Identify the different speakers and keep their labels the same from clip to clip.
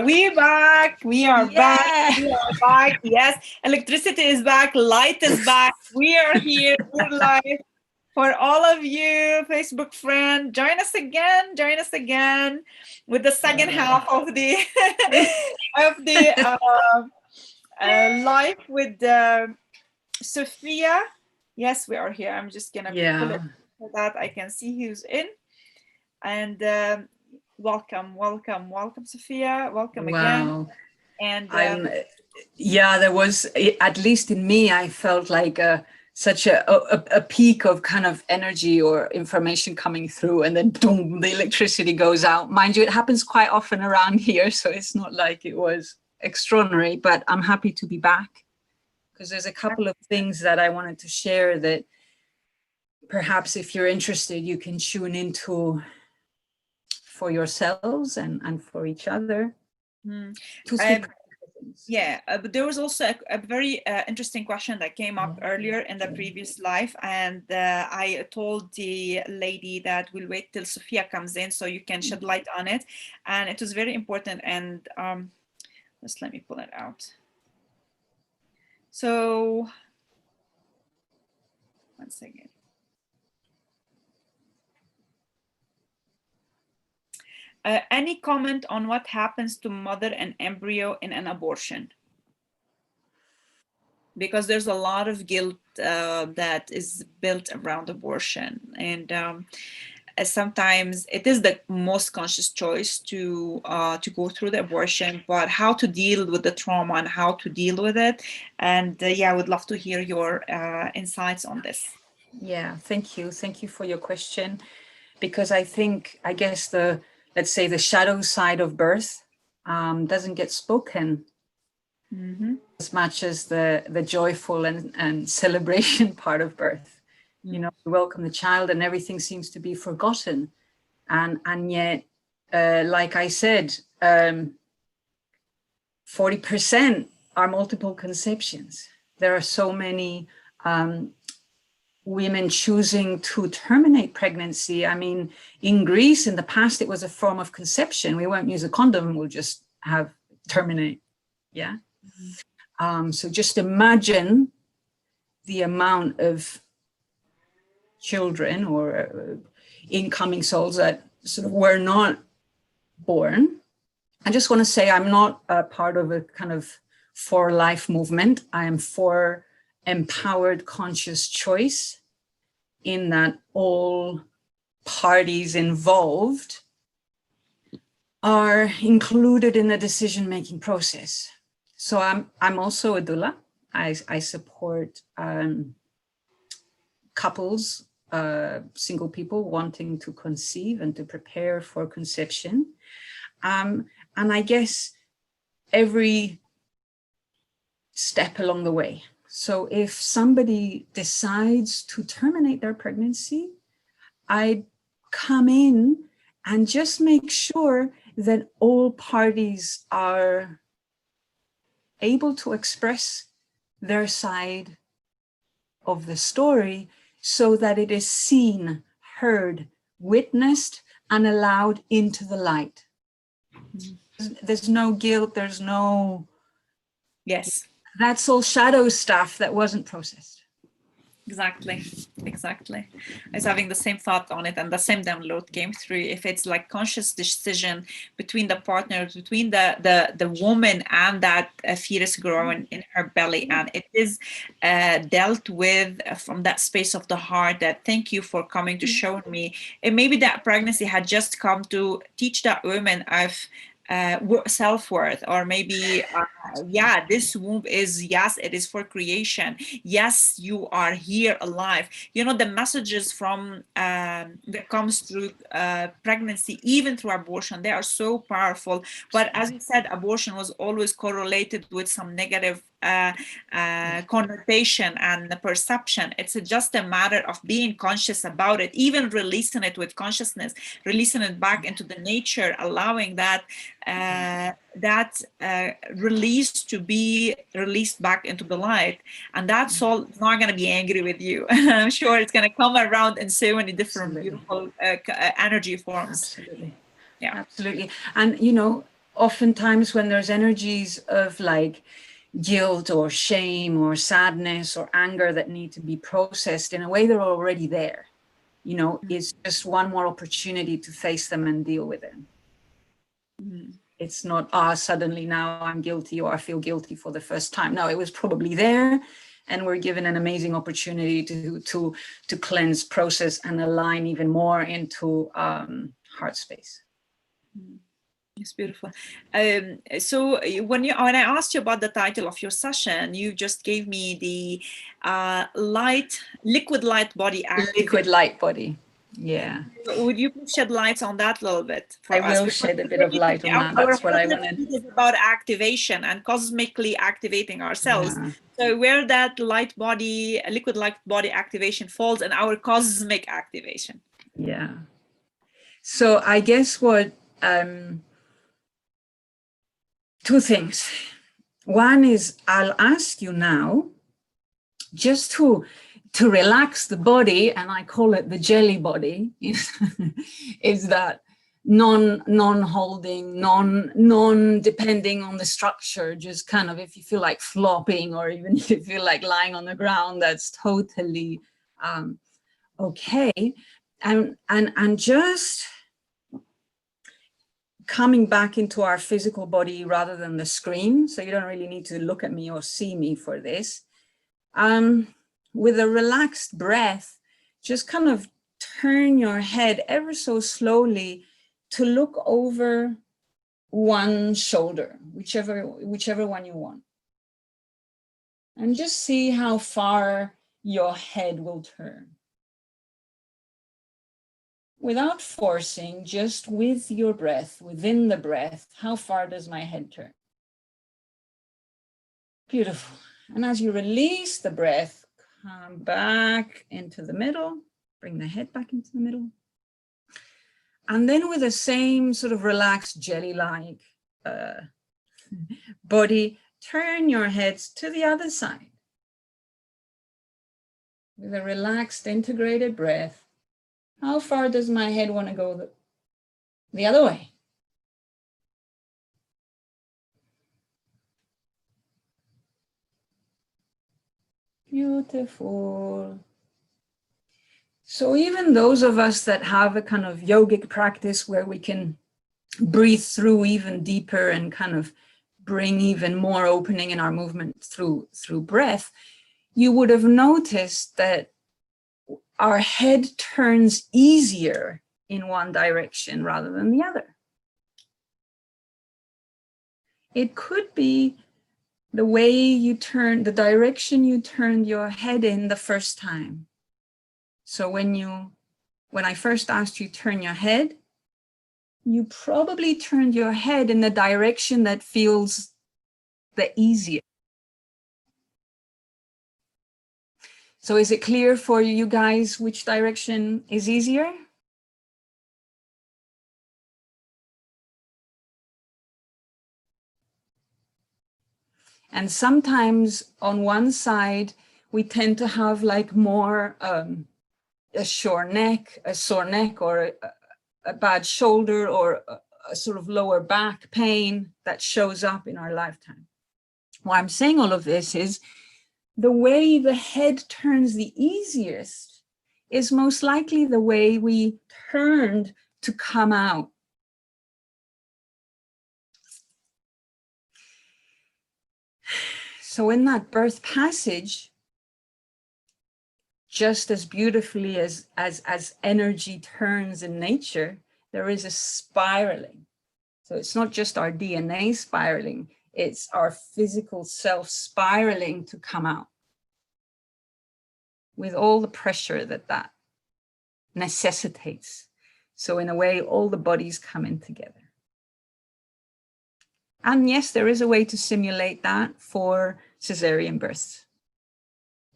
Speaker 1: We back. We are back.
Speaker 2: Yeah.
Speaker 1: We are back. Yes, electricity is back. Light is back. We are here. We're live for all of you, Facebook friend. Join us again. Join us again with the second half of the of the live with Sophia. Yes, we are here. I'm just gonna pull it so that I can see who's in. And welcome, Sophia. Welcome again. And
Speaker 2: there was, at least in me, I felt like such a peak of kind of energy or information coming through, and then boom, the electricity goes out. Mind you, it happens quite often around here, so it's not like it was extraordinary, but I'm happy to be back because there's a couple of things that I wanted to share that perhaps if you're interested, you can tune into for yourselves and for each other.
Speaker 1: But there was also a very interesting question that came up earlier in the previous live, and I told the lady that we'll wait till Sophia comes in so you can shed light on it, and it was very important. And just let me pull it out. So one second. Any comment on what happens to mother and embryo in an abortion? Because there's a lot of guilt that is built around abortion, and sometimes it is the most conscious choice to go through the abortion, but how to deal with the trauma and how to deal with it. And I would love to hear your insights on this.
Speaker 2: Yeah, thank you for your question, because I guess let's say the shadow side of birth doesn't get spoken as much as the joyful and celebration part of birth. You know, we welcome the child and everything seems to be forgotten. And yet, like I said, 40% are multiple conceptions. There are so many women choosing to terminate pregnancy. I mean, in Greece, in the past, it was a form of conception. We won't use a condom, we'll just terminate. Yeah. So just imagine the amount of children or incoming souls that sort of were not born. I just want to say I'm not a part of a kind of for life movement. I am for empowered conscious choice, in that all parties involved are included in the decision-making process. So I'm also a doula. I support couples, single people wanting to conceive and to prepare for conception. And I guess every step along the way. So if somebody decides to terminate their pregnancy, I come in and just make sure that all parties are able to express their side of the story so that it is seen, heard, witnessed, and allowed into the light. There's no guilt, there's no...
Speaker 1: Yes.
Speaker 2: That's all shadow stuff that wasn't processed.
Speaker 1: Exactly. I was having the same thought on it, and the same download came through. If it's like conscious decision between the partners, between the woman and that fetus growing in her belly, and it is dealt with from that space of the heart, that thank you for coming to show me. And maybe that pregnancy had just come to teach that woman of self-worth, or maybe this womb is, yes, it is for creation. Yes, you are here alive. You know, the messages from that comes through pregnancy, even through abortion, they are so powerful. But as you said, abortion was always correlated with some negative connotation and the perception. It's just a matter of being conscious about it, even releasing it with consciousness, releasing it back into the nature, allowing that release to be released back into the light. And that soul is not going to be angry with you. I'm sure it's going to come around in so many different beautiful energy forms.
Speaker 2: Absolutely.
Speaker 1: Yeah,
Speaker 2: absolutely. And you know, oftentimes when there's energies of like guilt or shame or sadness or anger that need to be processed, in a way they're already there. You know, it's just one more opportunity to face them and deal with them. It's not, suddenly now I'm guilty or I feel guilty for the first time. No, it was probably there, and we're given an amazing opportunity to cleanse, process, and align even more into heart space.
Speaker 1: It's beautiful. So when I asked you about the title of your session, you just gave me the liquid light body activation.
Speaker 2: Liquid light body. Yeah.
Speaker 1: Would you please shed light on that a little bit for us?
Speaker 2: I will shed a bit of light on that. That's what I wanted.
Speaker 1: Is about activation and cosmically activating ourselves. Yeah. So where that light body, liquid light body activation falls in our cosmic activation.
Speaker 2: Yeah. So I guess what, two things. One is I'll ask you now just to relax the body, and I call it the jelly body, is that non-holding, non-depending on the structure, just kind of, if you feel like flopping or even if you feel like lying on the ground, that's totally okay. And just coming back into our physical body rather than the screen. So you don't really need to look at me or see me for this. With a relaxed breath, just kind of turn your head ever so slowly to look over one shoulder, whichever one you want. And just see how far your head will turn. Without forcing, just with your breath, within the breath, how far does my head turn? Beautiful. And as you release the breath, come back into the middle, bring the head back into the middle. And then with the same sort of relaxed jelly-like body, turn your heads to the other side. With a relaxed, integrated breath, how far does my head want to go the other way? Beautiful. So even those of us that have a kind of yogic practice where we can breathe through even deeper and kind of bring even more opening in our movement through breath, you would have noticed that our head turns easier in one direction rather than the other. It could be the way you turn, the direction you turned your head in the first time. So when I first asked you to turn your head, you probably turned your head in the direction that feels the easiest. So is it clear for you guys which direction is easier? And sometimes on one side, we tend to have like more a sore neck, or a bad shoulder, or a sort of lower back pain that shows up in our lifetime. Why I'm saying all of this is the way the head turns the easiest is most likely the way we turned to come out. So in that birth passage, just as beautifully as energy turns in nature, there is a spiraling. So it's not just our DNA spiraling, it's our physical self spiraling to come out with all the pressure that necessitates. So in a way, all the bodies come in together. And yes, there is a way to simulate that for cesarean births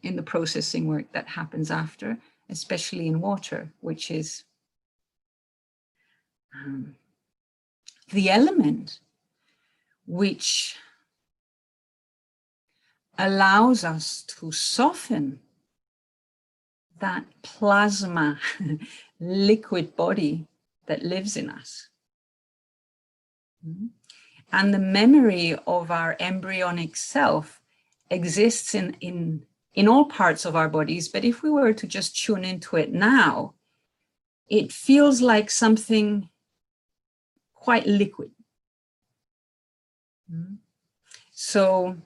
Speaker 2: in the processing work that happens after, especially in water, which is the element which allows us to soften that plasma liquid body that lives in us. And the memory of our embryonic self exists in all parts of our bodies. But if we were to just tune into it now, it feels like something quite liquid. So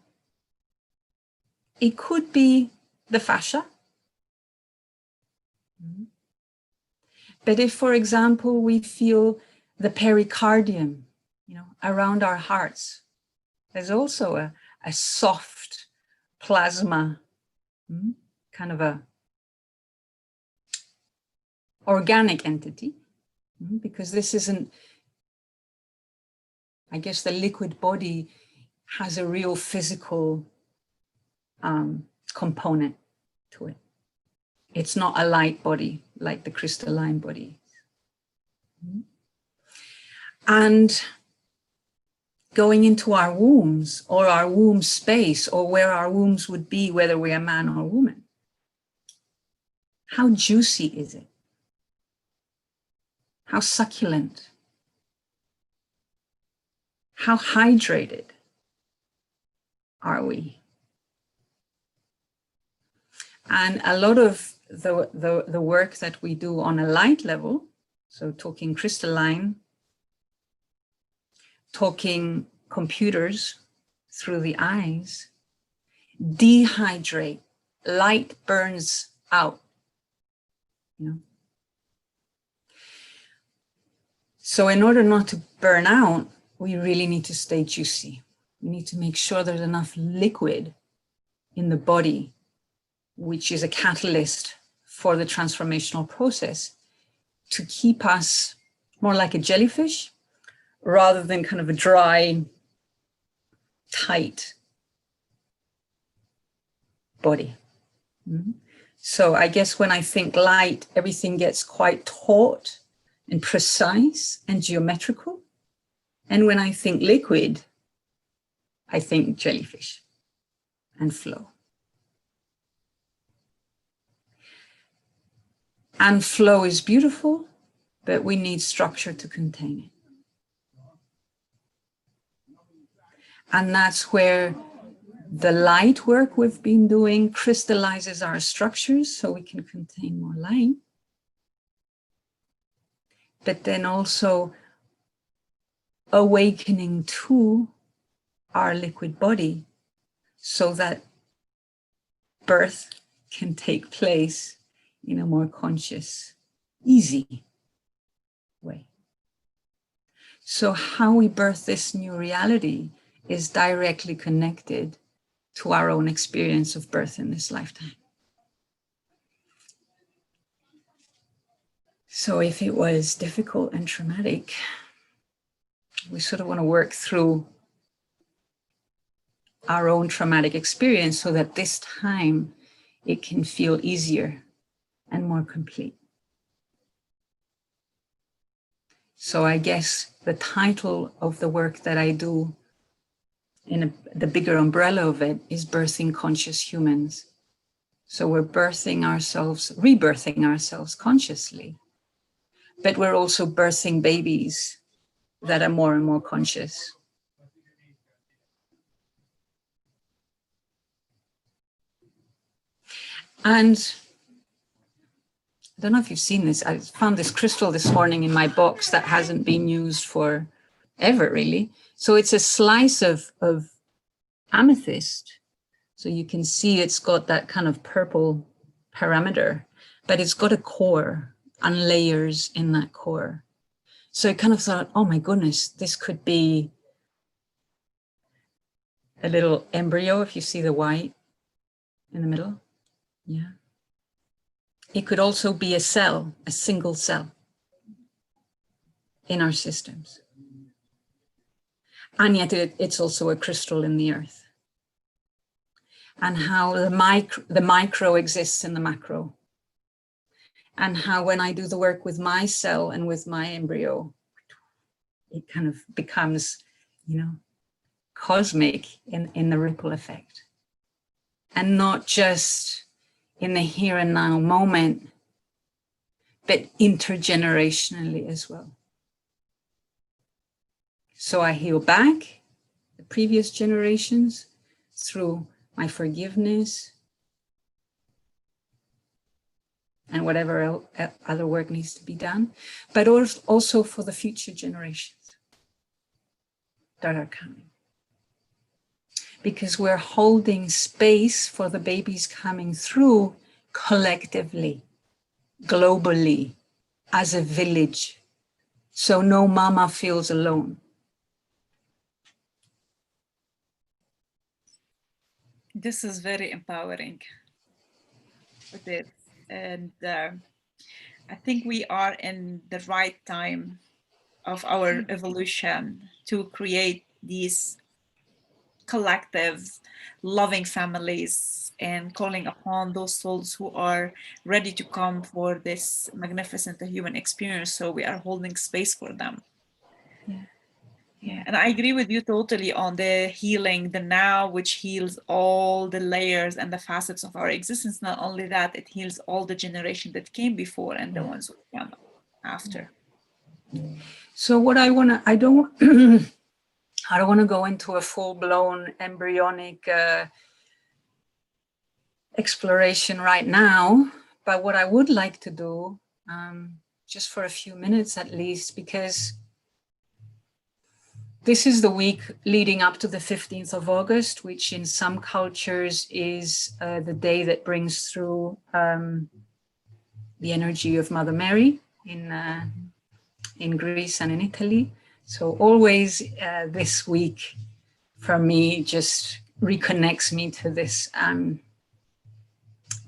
Speaker 2: it could be the fascia. But if, for example, we feel the pericardium, around our hearts, there's also a soft plasma, kind of a organic entity, because this isn't, I guess the liquid body has a real physical component to it. It's not a light body like the crystalline body. And going into our wombs or our womb space or where our wombs would be, whether we're a man or a woman, how juicy is it? How succulent? How hydrated are we? And a lot of the work that we do on a light level, so talking crystalline, talking computers through the eyes, dehydrate. Light burns out. So in order not to burn out, we really need to stay juicy. We need to make sure there's enough liquid in the body, which is a catalyst for the transformational process, to keep us more like a jellyfish rather than kind of a dry, tight body. So I guess when I think light, everything gets quite taut and precise and geometrical. And when I think liquid, I think jellyfish and flow. And flow is beautiful, but we need structure to contain it. And that's where the light work we've been doing crystallizes our structures so we can contain more light. But then also awakening to our liquid body so that birth can take place in a more conscious, easy way. So how we birth this new reality is directly connected to our own experience of birth in this lifetime. So if it was difficult and traumatic, we sort of want to work through our own traumatic experience so that this time it can feel easier and more complete. So I guess the title of the work that I do in the bigger umbrella of it is Birthing Conscious Humans. So we're birthing ourselves, rebirthing ourselves consciously, but we're also birthing babies that are more and more conscious. And I don't know if you've seen this. I found this crystal this morning in my box that hasn't been used for ever, really. So it's a slice of amethyst. So you can see it's got that kind of purple parameter, but it's got a core and layers in that core. So I kind of thought, oh my goodness, this could be a little embryo, if you see the white in the middle. Yeah. It could also be a cell, a single cell in our systems. And yet it's also a crystal in the earth. And how the micro exists in the macro. And how when I do the work with my cell and with my embryo, it kind of becomes, cosmic in the ripple effect. And not just in the here and now moment, but intergenerationally as well. So I heal back the previous generations through my forgiveness and whatever other work needs to be done, but also for the future generations that are coming. Because we're holding space for the babies coming through collectively, globally, as a village. So no mama feels alone.
Speaker 1: This is very empowering. It is. And I think we are in the right time of our evolution to create these collective, loving families and calling upon those souls who are ready to come for this magnificent human experience. So we are holding space for them. Yeah, and I agree with you totally on the healing, the now, which heals all the layers and the facets of our existence. Not only that, it heals all the generation that came before and the ones who come after.
Speaker 2: So what I don't want to go into a full-blown embryonic exploration right now, but what I would like to do, just for a few minutes at least, because this is the week leading up to the 15th of August, which in some cultures is the day that brings through the energy of Mother Mary in Greece and in Italy. So always this week for me just reconnects me to this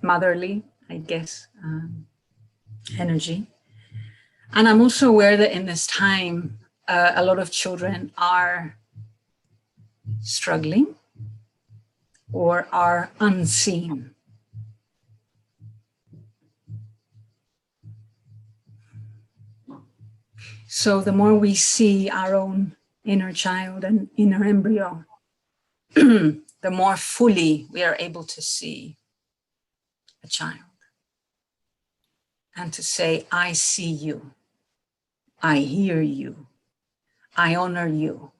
Speaker 2: motherly, I guess, energy. And I'm also aware that in this time, a lot of children are struggling or are unseen. So the more we see our own inner child and inner embryo, the more fully we are able to see a child and to say, I see you, I hear you, I honor you.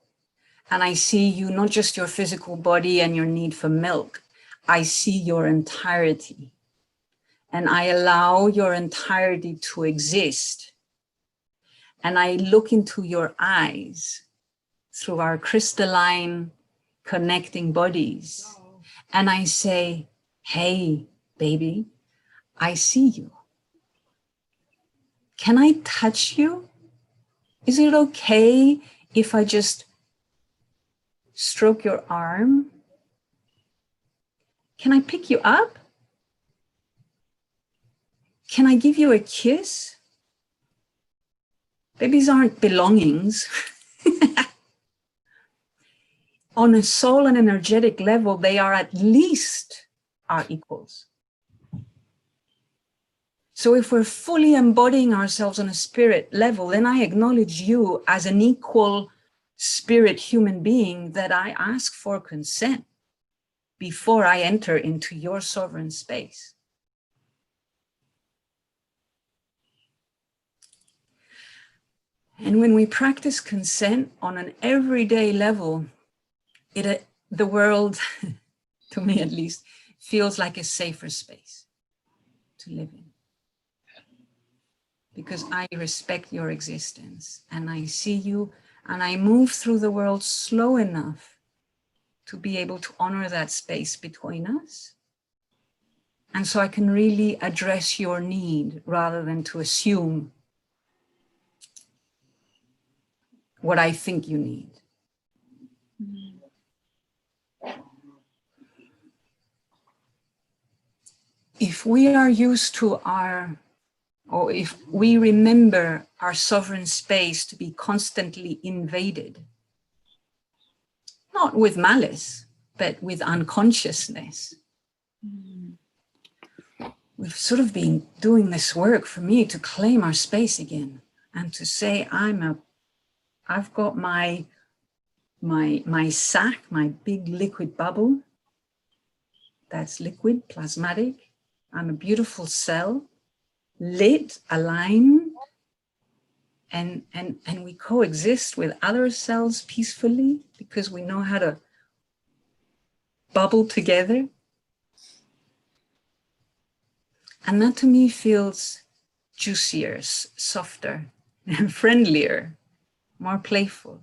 Speaker 2: And I see you, not just your physical body and your need for milk. I see your entirety. And I allow your entirety to exist. And I look into your eyes through our crystalline connecting bodies. And I say, hey, baby, I see you. Can I touch you? Is it okay if I just stroke your arm? Can I pick you up? Can I give you a kiss? Babies aren't belongings. On a soul and energetic level, they are at least our equals. So if we're fully embodying ourselves on a spirit level, then I acknowledge you as an equal spirit human being that I ask for consent before I enter into your sovereign space. And when we practice consent on an everyday level, the world, to me at least, feels like a safer space to live in. Because I respect your existence and I see you and I move through the world slow enough to be able to honor that space between us. And so I can really address your need rather than to assume what I think you need. If we are used to or if we remember our sovereign space to be constantly invaded, not with malice, but with unconsciousness. We've sort of been doing this work for me to claim our space again and to say, I've got my sac, my big liquid bubble. That's liquid, plasmatic. I'm a beautiful cell, lit, aligned, and we coexist with other cells peacefully because we know how to bubble together. And that to me feels juicier, softer, and friendlier, more playful.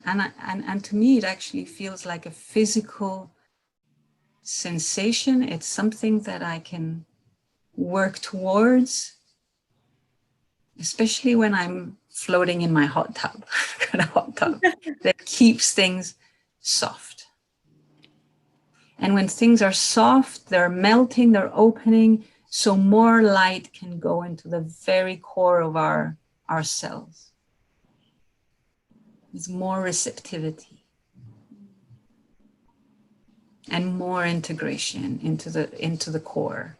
Speaker 2: And to me, it actually feels like a physical sensation. It's something that I can work towards, especially when I'm floating in my hot tub, kind of hot tub that keeps things soft. And when things are soft, they're melting, they're opening, so more light can go into the very core of our cells. With more receptivity and more integration into the core.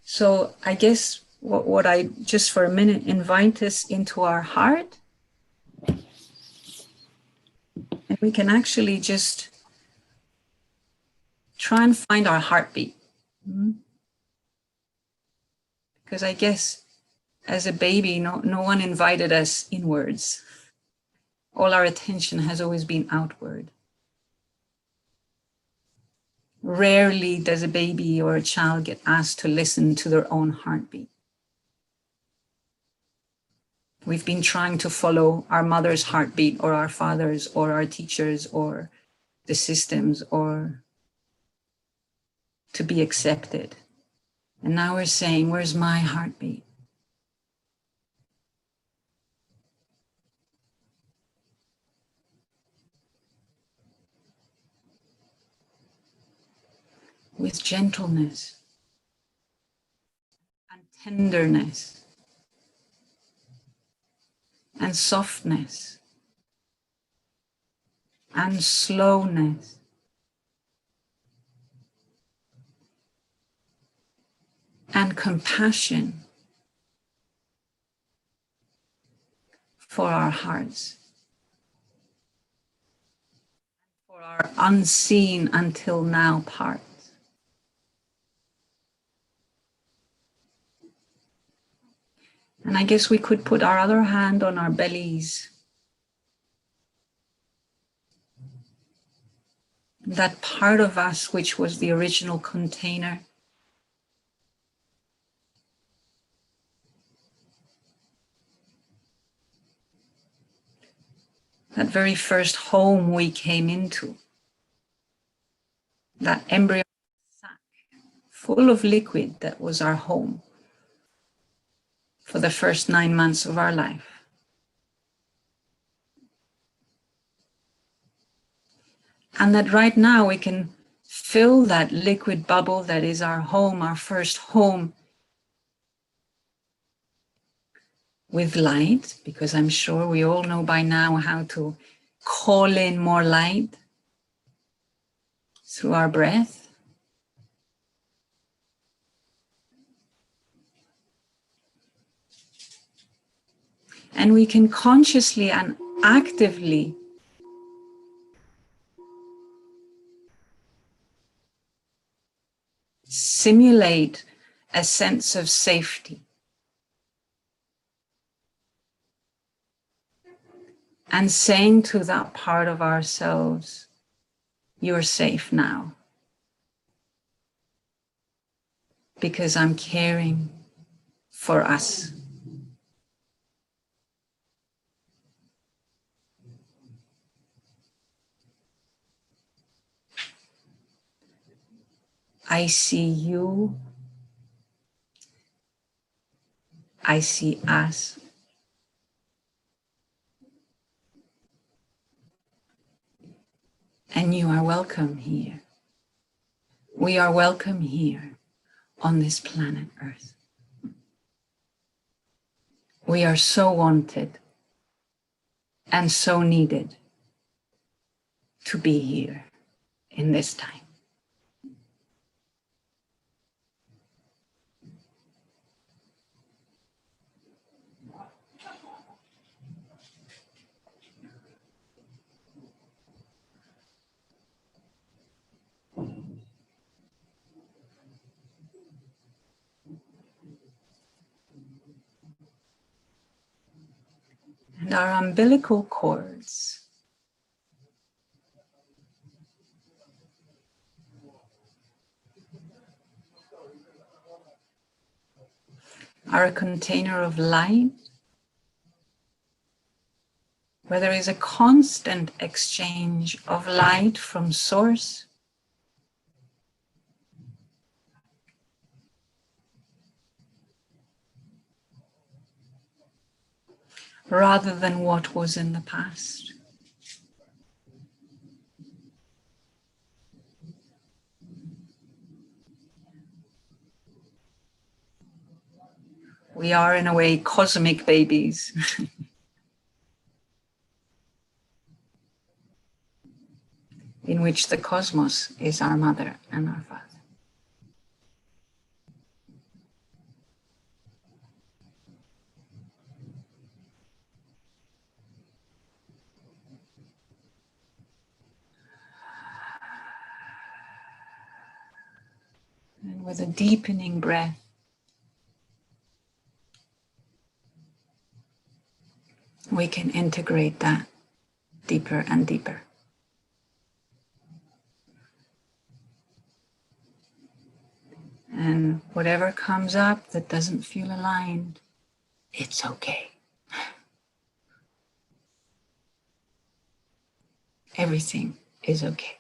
Speaker 2: So I guess what I just for a minute invite us into our heart, and we can actually just try and find our heartbeat. Because I guess as a baby, no one invited us inwards. All our attention has always been outward. Rarely does a baby or a child get asked to listen to their own heartbeat. We've been trying to follow our mother's heartbeat or our father's or our teachers or the systems or to be accepted. And now we're saying, where's my heartbeat? With gentleness and tenderness and softness and slowness and compassion for our hearts, for our unseen until now parts. And I guess we could put our other hand on our bellies. That part of us which was the original container. That very first home we came into. That embryo sac full of liquid that was our home for the first 9 months of our life. And that right now we can fill that liquid bubble that is our home, our first home, with light, because I'm sure we all know by now how to call in more light through our breath. And we can consciously and actively simulate a sense of safety. And saying to that part of ourselves, you're safe now. Because I'm caring for us. I see you. I see us. And you are welcome here. We are welcome here on this planet Earth. We are so wanted and so needed to be here in this time. our umbilical cords are a container of light where there is a constant exchange of light from source rather than what was in the past. We are, in a way, cosmic babies. In which the cosmos is our mother and our father. And with a deepening breath, we can integrate that deeper and deeper. And whatever comes up that doesn't feel aligned, it's okay. Everything is okay.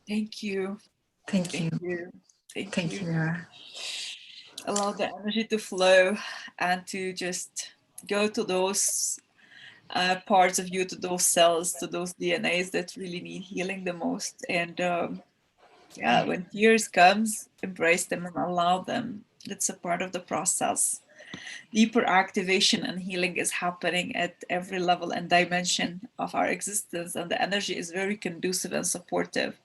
Speaker 1: Thank you.
Speaker 2: Thank you.
Speaker 1: Thank you.
Speaker 2: Era.
Speaker 1: Allow the energy to flow and to just go to those parts of you, to those cells, to those DNAs that really need healing the most. And yeah, when tears comes, embrace them and allow them. That's a part of the process. Deeper activation and healing is happening at every level and dimension of our existence, and the energy is very conducive and supportive.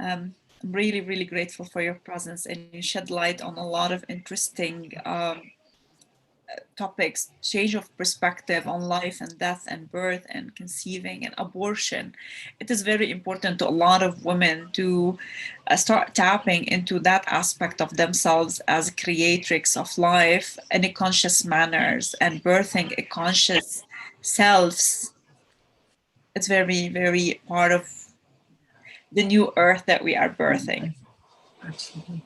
Speaker 1: I'm really, really grateful for your presence, and you shed light on a lot of interesting topics, change of perspective on life and death and birth and conceiving and abortion. It is very important to a lot of women to start tapping into that aspect of themselves as creatrix of life in a conscious manners and birthing a conscious selves. It's very, very part of the new earth that we are birthing.
Speaker 2: Absolutely.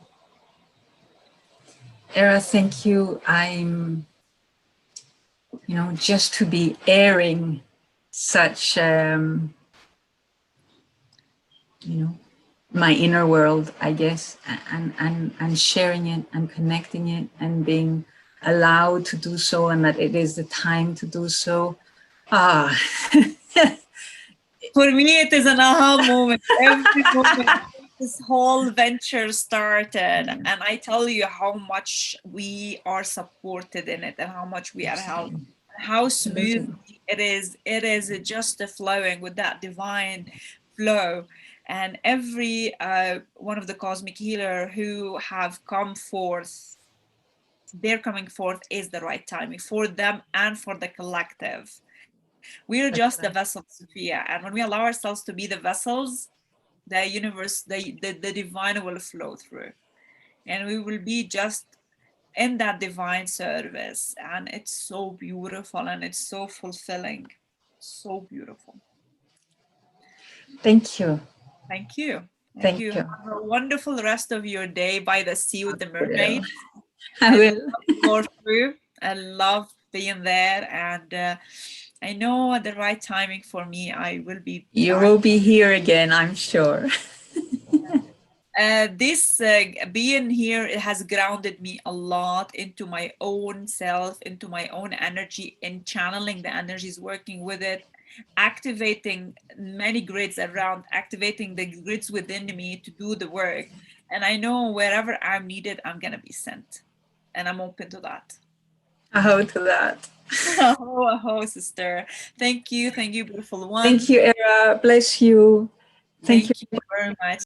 Speaker 2: Era, thank you. I'm, just to be airing such, my inner world, I guess, and sharing it and connecting it and being allowed to do so, and that it is the time to do so.
Speaker 1: For me, it is an aha moment. Every moment this whole venture started, and I tell you how much we are supported in it and how much we are helped, how smooth it is. It is just flowing with that divine flow. And every one of the cosmic healer who have come forth, their coming forth is the right timing for them and for the collective. We're just the vessels, Sophia. And when we allow ourselves to be the vessels, the universe, the divine will flow through. And we will be just in that divine service. And it's so beautiful and it's so fulfilling. So beautiful.
Speaker 2: Thank you.
Speaker 1: Thank you.
Speaker 2: Thank you.
Speaker 1: Have a wonderful rest of your day by the sea with the mermaids.
Speaker 2: I will.
Speaker 1: Go through. I love being there, and I know at the right timing for me, I will be.
Speaker 2: You will be here again, I'm sure.
Speaker 1: This being here, it has grounded me a lot into my own self, into my own energy, in channeling the energies, working with it, activating many grids around, activating the grids within me to do the work. And I know wherever I'm needed, I'm going to be sent. And I'm open to that.
Speaker 2: Aho to that.
Speaker 1: Aho, sister. Thank you, beautiful one.
Speaker 2: Thank you, Era. Bless you.
Speaker 1: Thank you very much.